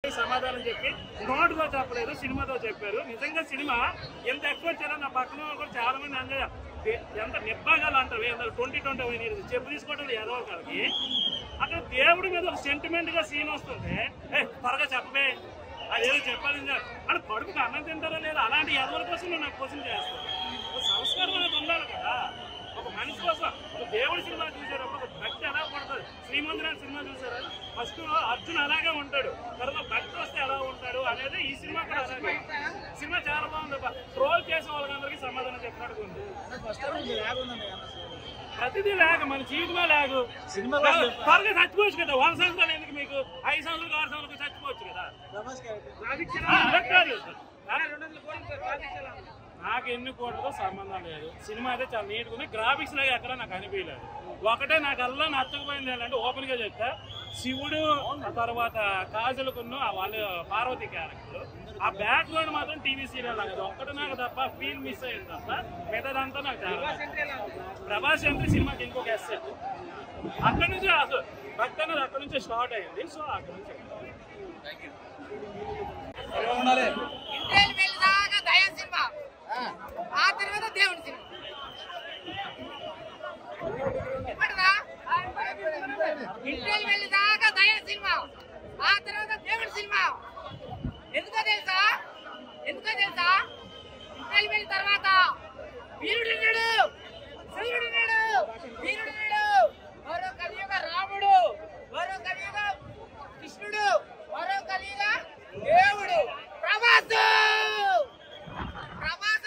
సమాధానం చెప్పి నోటుతో చెప్పలేదు, సినిమాతో చెప్పారు. నిజంగా సినిమా ఎంత ఎక్స్పెక్ట్ చేయాలో నా పక్కన కూడా చాలా మంది ఎంత నిబ్బాగాలు అంటారు 2020 చెప్పు తీసుకోవడం ఏదో ఒకరికి అక్కడ దేవుడి మీద ఒక సెంటిమెంట్ గా సీన్ వస్తుంది. త్వరగా చెప్పే అదేదో చెప్పాలి అంటే కడుపుకి అన్నం తింటారో లేదా అలాంటి ఎవరి కోసం నువ్వు నాకు క్వశ్చన్ చేస్తావు. సంస్కారం అనేది ఉండాలి కదా. ఒక మనిషి కోసం దేవుడి సినిమా చూసారు, ఒక భక్తి ఎలా పడుతుంది. శ్రీమంతురాలు సినిమా చూసారా, ఫస్ట్ అర్జున్ అలాగే ఉంటాడు, తర్వాత భక్తి వస్తే ఎలా ఉంటాడు అనేది ఈ సినిమా కూడా అలాగే. సినిమా చాలా బాగుంది. ట్రోల్ చేసే వాళ్ళందరికీ సమాధానం చెప్పినట్టు ఉంది. ప్రతిదీ లేక మన జీవితమే లేకు. త్వరగా చచ్చిపోవచ్చు కదా. 100 సంవత్సరాలు ఎందుకు మీకు? 5 సంవత్సరాలు 6 సంవత్సరాలు చచ్చిపోవచ్చు కదా. నాకు ఎన్ని కోట్లతో సంబంధం లేదు. సినిమా అయితే చాలా నీట్గా ఉంది. గ్రాఫిక్స్ లాగా ఎక్కడ నాకు అనిపించలేదు. ఒకటే నాకు అల్లా నచ్చకపోయింది ఏంటంటే ఓపెన్ గా చెప్తా, శివుడు తర్వాత కాజలకున్న వాళ్ళు పార్వతి క్యారెక్టర్, ఆ బ్యాక్ గ్రౌండ్ మాత్రం టీవీ సీరియల్ లాగా ఒక్కటి నాకు తప్ప ఫీల్ మిస్ అయ్యింది తప్ప మిగతాదంతా నాకు చాలా. ప్రభాస్ ఎంట్రీ సినిమాకి ఇంకొక ఎస్సెట్. అక్కడి నుంచి అసలు భక్తి అనేది అక్కడి నుంచి స్టార్ట్ అయింది. సో అక్కడి నుంచి ఆ తర్వాత దేవుడి సినిమా ఇంటికి వెళ్ళేదాకా దయ సినిమా, ఆ తర్వాత దేవుడి సినిమా. ఎందుకో తెలుసా ఇంటికి వెళ్ళిన తర్వాత వీరుడున్నాడు, శివుడున్నాడు, వీరుడున్నాడు, మరో కలియుగ రాముడు, మరో కలియుగ కృష్ణుడు, మరో కలియుగ దేవుడు ప్రభాస్.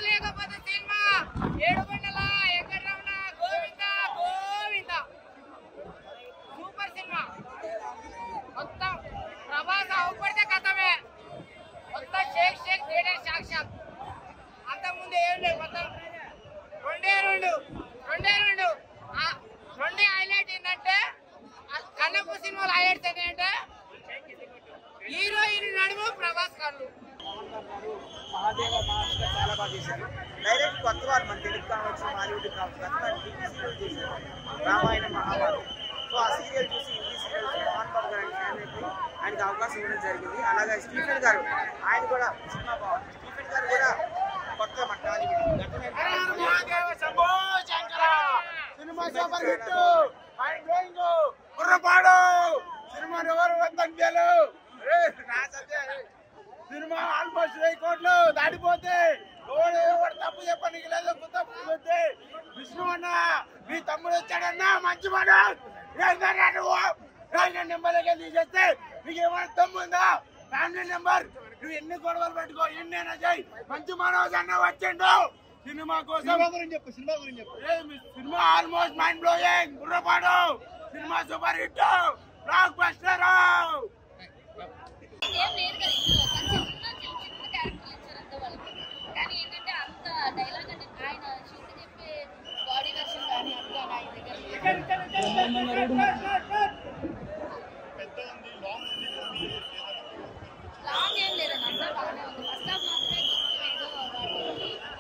లేకపోతే సినిమా ఏడుకొండల వెంకటరమణ గోవింద గోవింద. Super cinema. మొత్తం ప్రభాస్ అవుపడితే కథమే. మొత్తం షేక్ థియేటర్ సాక్షాత్. అంతకుముందు ఏం లేదు. మొత్తం రెండే హైలైట్ ఏంటంటే కన్నప్ప సినిమాలు హైలైట్స్ ఏంటంటే హీరోయిన్ నడుము ప్రభాస్ కళ్ళు. మహాదేవ మహాశివ చాలా బాగా చేశారు. డైరెక్ట్ కొత్త వారు మన తెలుగు కావచ్చు, హాలీవుడ్ కావచ్చు, టీవీ సీరియల్ చేశారు రామాయణం మహాభారతం. సో ఆ సీరియల్ చూసి హిందీ సీరియల్ మోహన్ బాబు గారు ఫ్యాన్ అయిపోయి ఆయనకు అవకాశం ఇవ్వడం జరిగింది. అలాగే స్టీఫెన్ గారు ఆయన కూడా సినిమా బాగుంది. స్టీఫెన్ గారు కూడా కొత్త మన టాలీవుడ్ సినిమా సూపర్ హిట్. కుర్రపాడు సినిమా ఎవరు వందలు సినిమా ఆల్మోస్ట్ 1000 కోట్లు దాటిపోతే ఎవరు తప్పు చెప్పడానికి లేదు. గుర్తపోతే విష్ణు అన్న మీ తమ్ముడు వచ్చాడన్నా మంచి మాట నెంబర్లకే తీసేస్తే మీకు ఏమైనా తమ్ము ఉందా? ఫ్యామిలీ నెంబర్ నువ్వు ఎన్ని గొడవలు పెట్టుకో, ఎన్నైనా చేయి, మంచి మనోజ్ అన్న వచ్చిండు సినిమా కోసం. చెప్పు సినిమా గురించి చెప్పు. Cinema almost mind blowing. గుర్రపాడు cinema super hit, blockbuster. కానీ ఏంటంటే అంత డైలాగ్ అంటే ఆయన చూసి చెప్పే బాడీ వెర్షన్ కానీ లాంగ్ ఏం లేదండి, అంతా బాగానే ఉంది. ఫస్ట్ హాఫ్ మాత్రమే కొంచెం ఏదో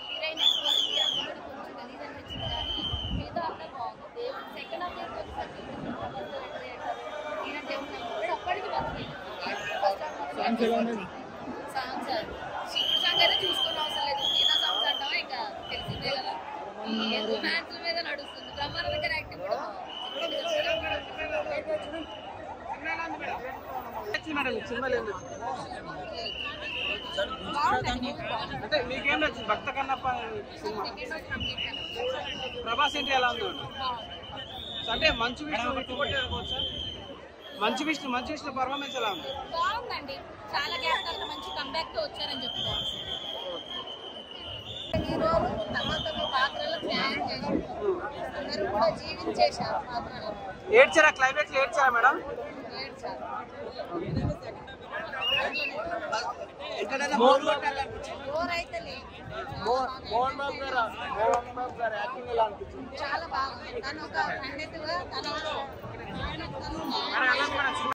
హీరోయిన్ ఎక్స్పోజింగ్ అందరూ కొంచెం గలీజ్ అనిపించింది కానీ మిగతా అంతా బాగుంది. దేవుడు సెకండ్ హాఫ్ వచ్చేసరికి ఈయన దేవుడు అప్పటికి మంచిది. ఫస్ట్ హాఫ్ సాంగ్స్ శివుడు సాంగ్ అయితే చూసుకున్న అవసరం లేదు. మిగతా సాంగ్స్ అంటావా ఇంకా తెలిసిందే కదా. ఈ రొమాన్స్ మీద నడుస్తుంది. బ్రహ్మానంద గారి యాక్టింగ్ కూడా అంటే మీకేం నచ్చింది భక్త కన్నప్ప సినిమా? ప్రభాస్ ఏంటి ఎలా ఉంది అంటే మంచు విష్ణు పర్ఫార్మెన్స్ ఎలా ఉంది? బాగుందండి. చాలా గ్యాప్ తర్వాత మంచి కంబ్యాక్ తో వచ్చారని చెప్పుకోవచ్చు. హీరోలు తమ పాత్రలో న్యాయం చేశారు. అందరూ కూడా జీవించేశారు పాత్రలో. ఏడ్చారా? క్లైమాక్స్ ఏడ్చారా మేడం? చాలా బాగుంది. తను ఒక పండితుగా తన